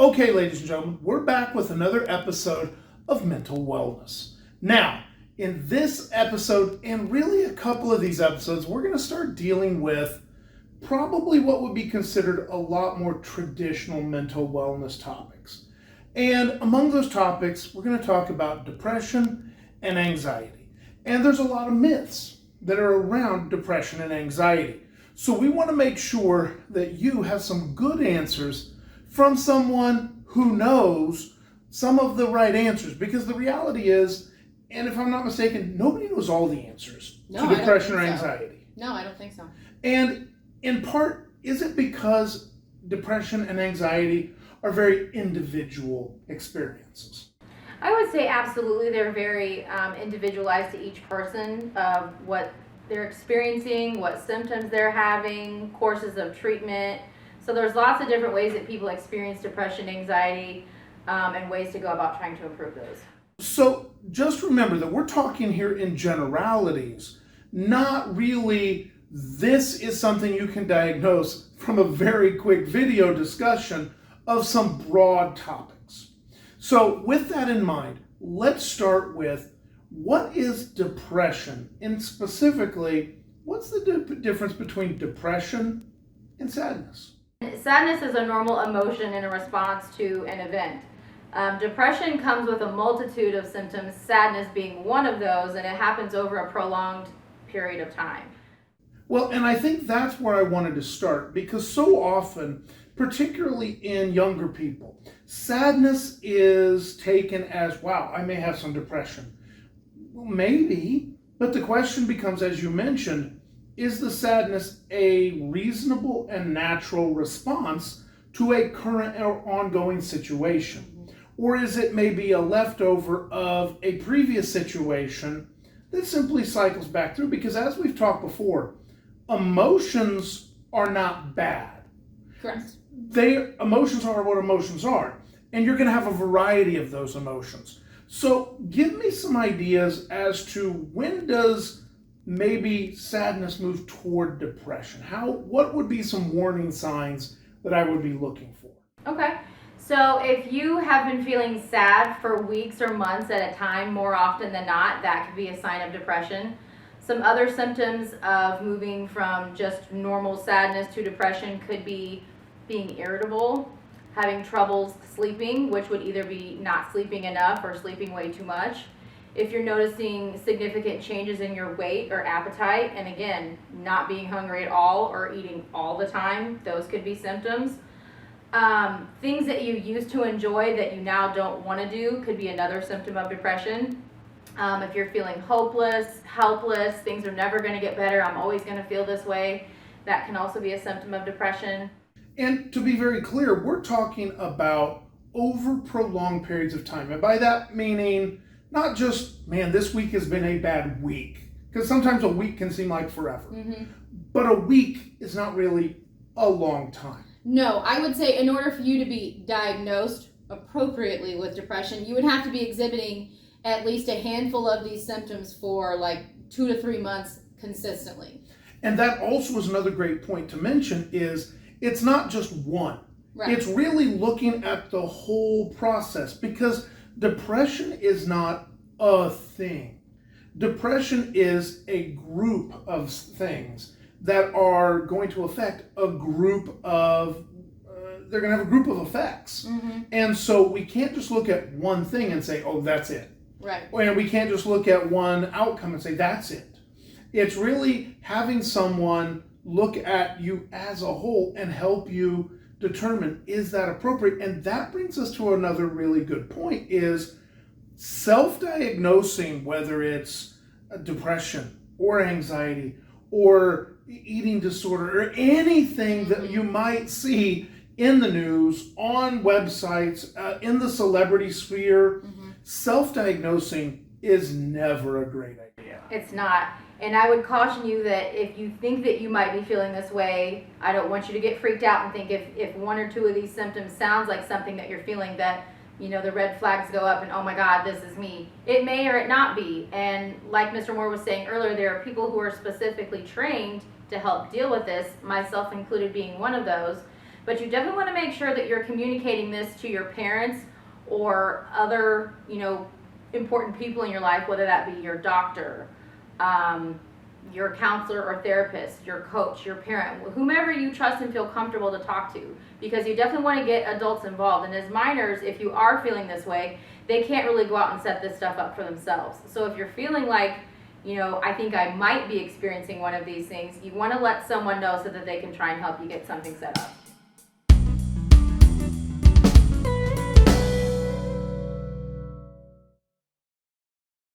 Okay, ladies and gentlemen, we're back with another episode of Mental Wellness. Now, in this episode, and really a couple of these episodes, we're going to start dealing with probably what would be considered a lot more traditional mental wellness topics. And among those topics, we're going to talk about depression and anxiety. And there's a lot of myths that are around depression and anxiety. So we want to make sure that you have some good answers from someone who knows some of the right answers. Because the reality is, and if I'm not mistaken, nobody knows all the answers to depression or anxiety. No, I don't think so. And in part, is it because depression and anxiety are very individual experiences? I would say absolutely. They're very individualized to each person of what they're experiencing, what symptoms they're having, courses of treatment. So there's lots of different ways that people experience depression, anxiety, and ways to go about trying to improve those. So just remember that we're talking here in generalities, not really this is something you can diagnose from a very quick video discussion of some broad topics. So with that in mind, let's start with what is depression, and specifically, what's the difference between depression and sadness? Sadness is a normal emotion in a response to an event. Depression comes with a multitude of symptoms, sadness being one of those, and it happens over a prolonged period of time. Well, and I think that's where I wanted to start, because so often, particularly in younger people, sadness is taken as, wow, I may have some depression. Well, maybe, but the question becomes, as you mentioned, is the sadness a reasonable and natural response to a current or ongoing situation? Or is it maybe a leftover of a previous situation that simply cycles back through? Because as we've talked before, emotions are not bad. Correct. Emotions are what emotions are. And you're going to have a variety of those emotions. So give me some ideas as to when does maybe sadness move toward depression? What would be some warning signs that I would be looking for? Okay. So if you have been feeling sad for weeks or months at a time, more often than not, that could be a sign of depression. Some other symptoms of moving from just normal sadness to depression could be being irritable, having troubles sleeping, which would either be not sleeping enough or sleeping way too much. If you're noticing significant changes in your weight or appetite, and again, not being hungry at all or eating all the time, those could be symptoms. Things that you used to enjoy that you now don't want to do could be another symptom of depression. If you're feeling hopeless, helpless, things are never going to get better, I'm always going to feel this way, that can also be a symptom of depression. And to be very clear, we're talking about over prolonged periods of time. And by that meaning, not just, man, this week has been a bad week. Because sometimes a week can seem like forever. Mm-hmm. But a week is not really a long time. No, I would say in order for you to be diagnosed appropriately with depression, you would have to be exhibiting at least a handful of these symptoms for like 2 to 3 months consistently. And that also is another great point to mention is it's not just one. Right. It's really looking at the whole process, because depression is not a thing. Depression is a group of things that are going to affect a group of, they're going to have a group of effects. Mm-hmm. And so we can't just look at one thing and say, oh, that's it. Right. And we can't just look at one outcome and say, that's it. It's really having someone look at you as a whole and help you determine, is that appropriate? And that brings us to another really good point, is self-diagnosing, whether it's depression or anxiety or eating disorder or anything that you might see in the news, on websites, in the celebrity sphere. Mm-hmm. Self-diagnosing is never a great idea. It's not. And I would caution you that if you think that you might be feeling this way, I don't want you to get freaked out and think if one or two of these symptoms sounds like something that you're feeling, that, you know, the red flags go up and, oh my God, this is me. It may or it not be. And like Mr. Moore was saying earlier, there are people who are specifically trained to help deal with this, myself included being one of those, But you definitely want to make sure that you're communicating this to your parents or other, important people in your life, whether that be your doctor, your counselor or therapist, your coach, your parent, whomever you trust and feel comfortable to talk to, because you definitely want to get adults involved. And as minors, if you are feeling this way, they can't really go out and set this stuff up for themselves. So if you're feeling like, I think I might be experiencing one of these things, you want to let someone know so that they can try and help you get something set up.